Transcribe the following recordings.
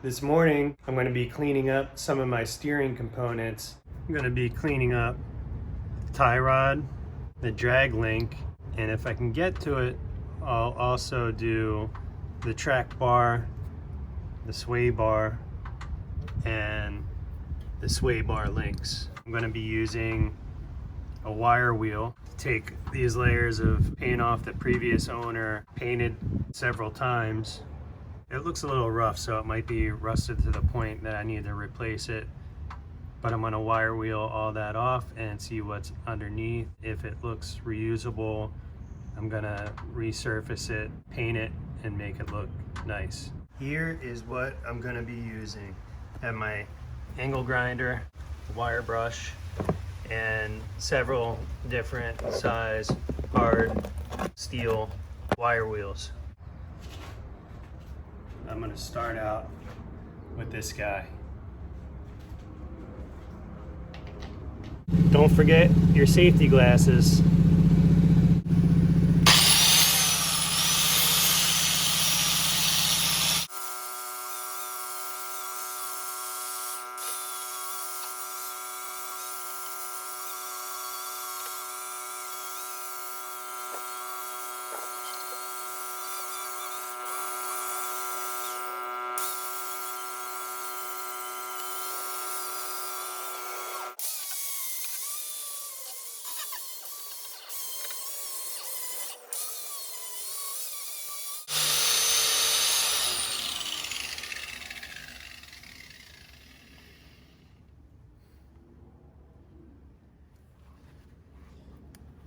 This morning, I'm going to be cleaning up some of my steering components. I'm going to be cleaning up the tie rod, the drag link, and if I can get to it, I'll also do the track bar, the sway bar, and the sway bar links. I'm going to be using a wire wheel to take these layers of paint off the previous owner painted several times. It looks a little rough, so it might be rusted to the point that I need to replace it. But I'm going to wire wheel all that off and see what's underneath. If it looks reusable, I'm going to resurface it, paint it, and make it look nice. Here is what I'm going to be using. I have my angle grinder, wire brush, and several different size hard steel wire wheels. I'm going to start out with this guy. Don't forget your safety glasses.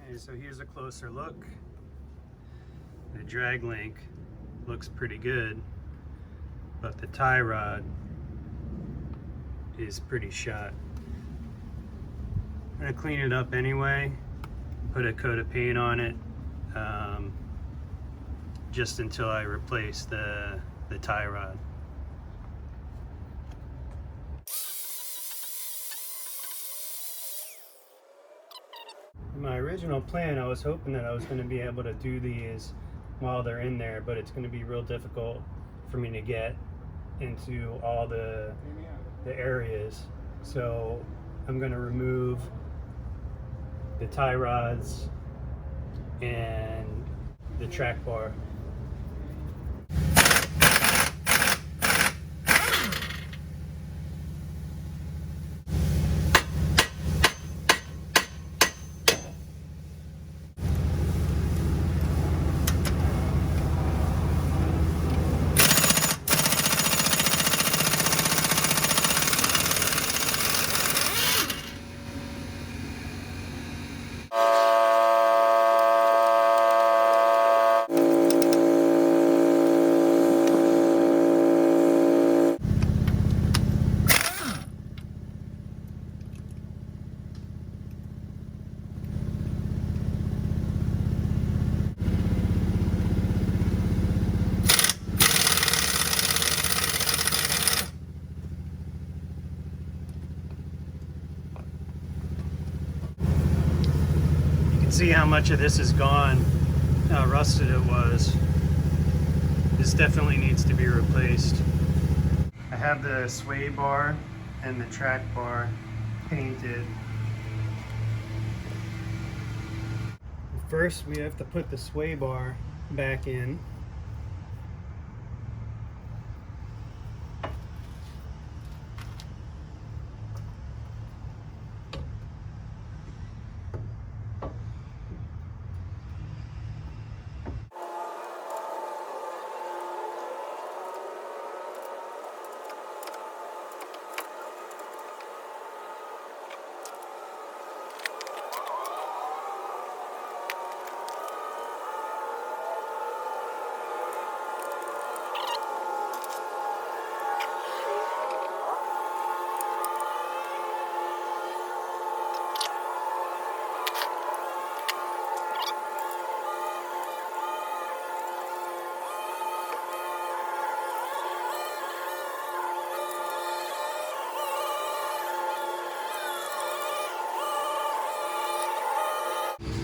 Okay, so here's a closer look. The drag link looks pretty good, but the tie rod is pretty shot. I'm gonna clean it up anyway, put a coat of paint on it, just until I replace the tie rod. My original plan, I was hoping that I was going to be able to do these while they're in there, but it's going to be real difficult for me to get into all the areas. So I'm going to remove the tie rods and the track bar. See how much of this is gone, how rusted it was. This definitely needs to be replaced. I have the sway bar and the track bar painted. First, we have to put the sway bar back in.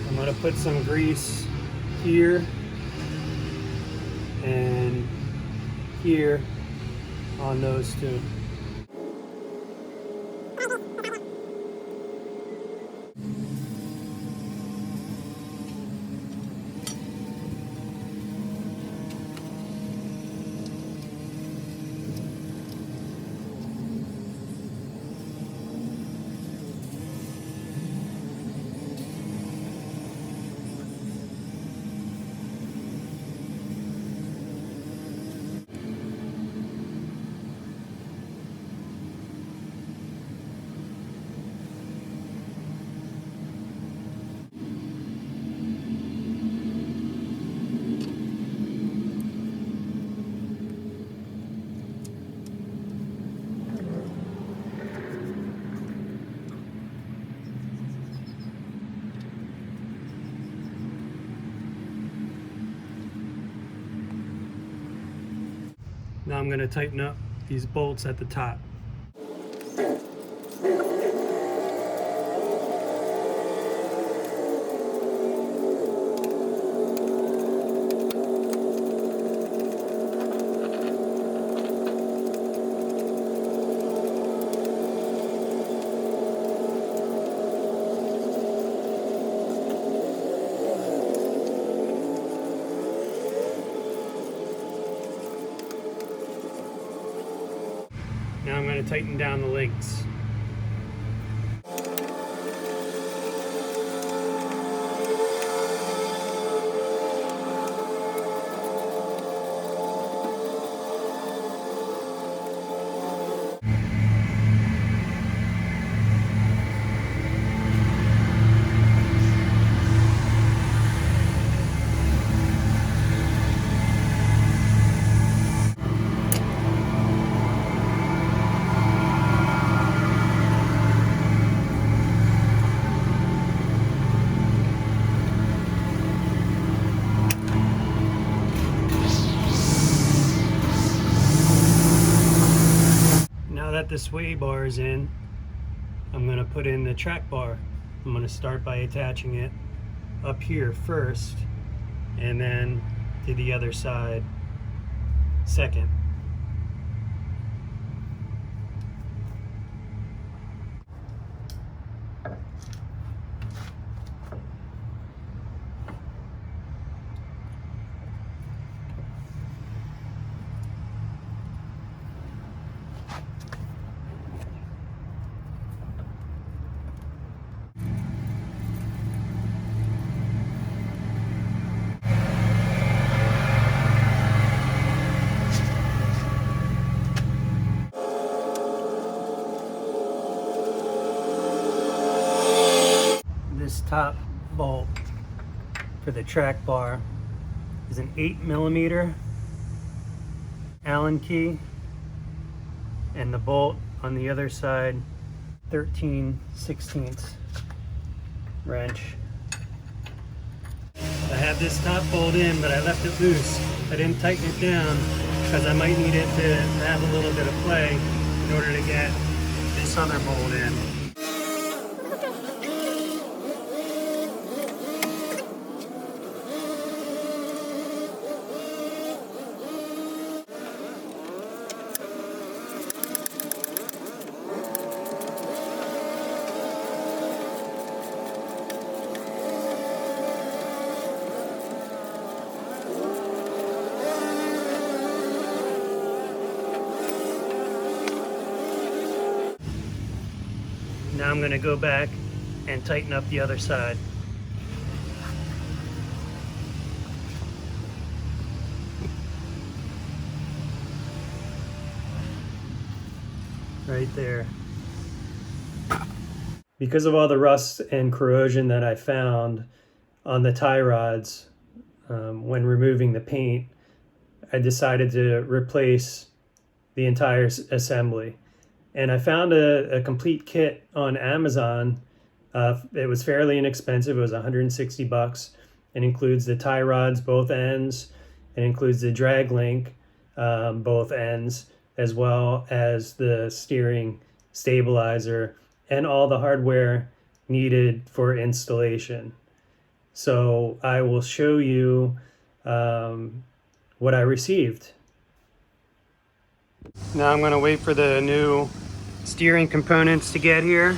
I'm going to put some grease here and here on those two. Now I'm going to tighten up these bolts at the top. Now I'm going to tighten down the links. Now that the sway bar is in, I'm going to put in the track bar. I'm going to start by attaching it up here first, and then to the other side second. This top bolt for the track bar is an 8mm Allen key, and the bolt on the other side 13/16 wrench. I have this top bolt in, but I left it loose. I didn't tighten it down because I might need it to have a little bit of play in order to get this other bolt in. Now I'm going to go back and tighten up the other side. Right there. Because of all the rust and corrosion that I found on the tie rods when removing the paint, I decided to replace the entire assembly. And I found a complete kit on Amazon. It was fairly inexpensive. It was 160 bucks. It includes the tie rods, both ends. It includes the drag link, both ends, as well as the steering stabilizer and all the hardware needed for installation. So I will show you what I received. Now I'm gonna wait for the new steering components to get here,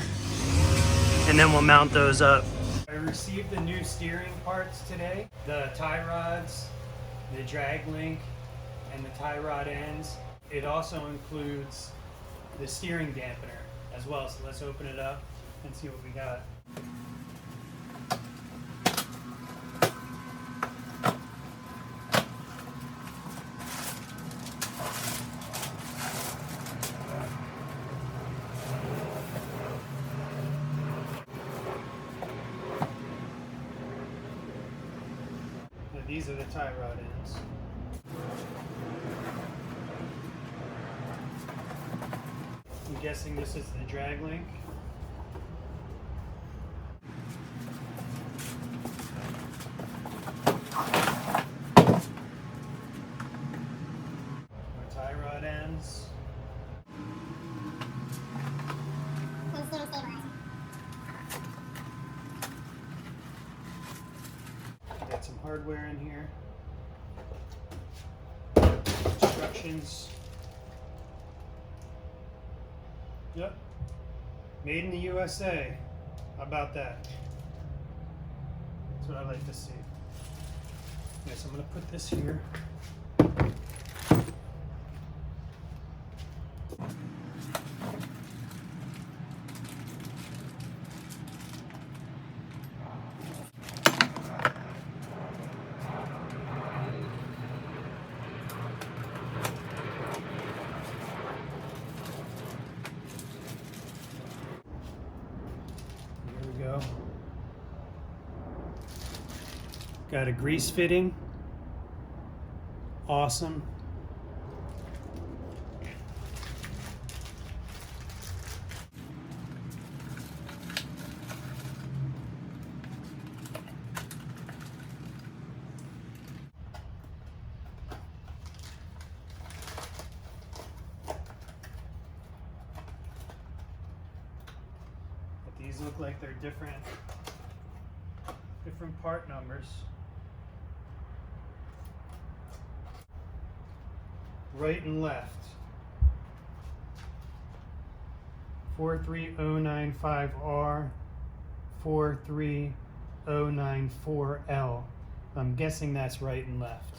and then we'll mount those up. I received the new steering parts today. The tie rods, the drag link, and the tie rod ends. It also includes the steering dampener as well. So let's open it up and see what we got. Now, these are the tie rod ends. I'm guessing this is the drag link. Our tie rod ends. Got some hardware in here. Instructions. Yep. Made in the USA. How about that? That's what I like to see. Yes, I'm going to put this here. Go. Got a grease fitting. Awesome. These look like they're different part numbers. Right and left. 43095R, 43094L. I'm guessing that's right and left.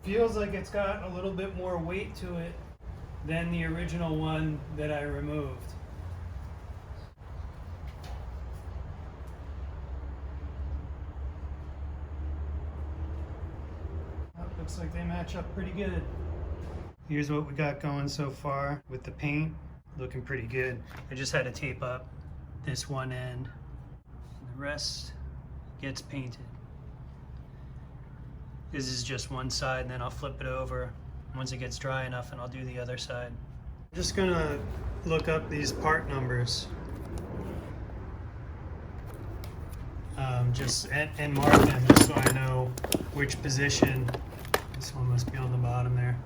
Feels like it's got a little bit more weight to it than the original one that I removed. Looks like they match up pretty good. Here's what we got going so far with the paint. Looking pretty good. I just had to tape up this one end. The rest gets painted. This is just one side, and then I'll flip it over once it gets dry enough, and I'll do the other side. I'm just gonna look up these part numbers. And mark them just so I know which position. This one must be on the bottom there.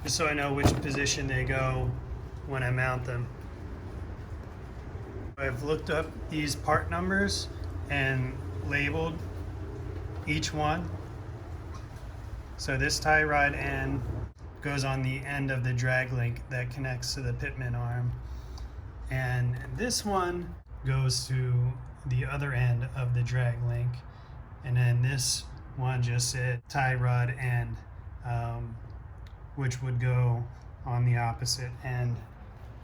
Just so I know which position they go when I mount them. I've looked up these part numbers and labeled each one. So this tie rod end goes on the end of the drag link that connects to the pitman arm. And this one goes to the other end of the drag link. And then this one just said tie rod end, which would go on the opposite end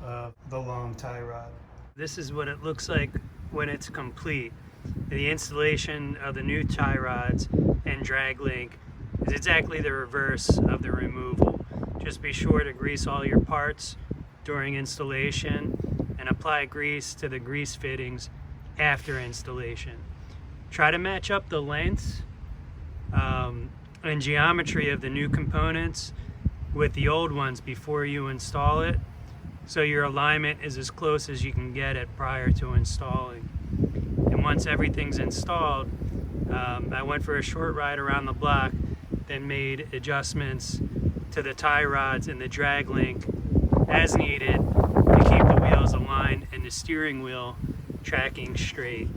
of the long tie rod. This is what it looks like when it's complete. The installation of the new tie rods and drag link is exactly the reverse of the removal. Just be sure to grease all your parts during installation and apply grease to the grease fittings after installation. Try to match up the lengths and geometry of the new components with the old ones before you install it, so your alignment is as close as you can get it prior to installing. And once everything's installed, I went for a short ride around the block, then made adjustments to the tie rods and the drag link as needed to keep the wheels aligned and the steering wheel tracking straight.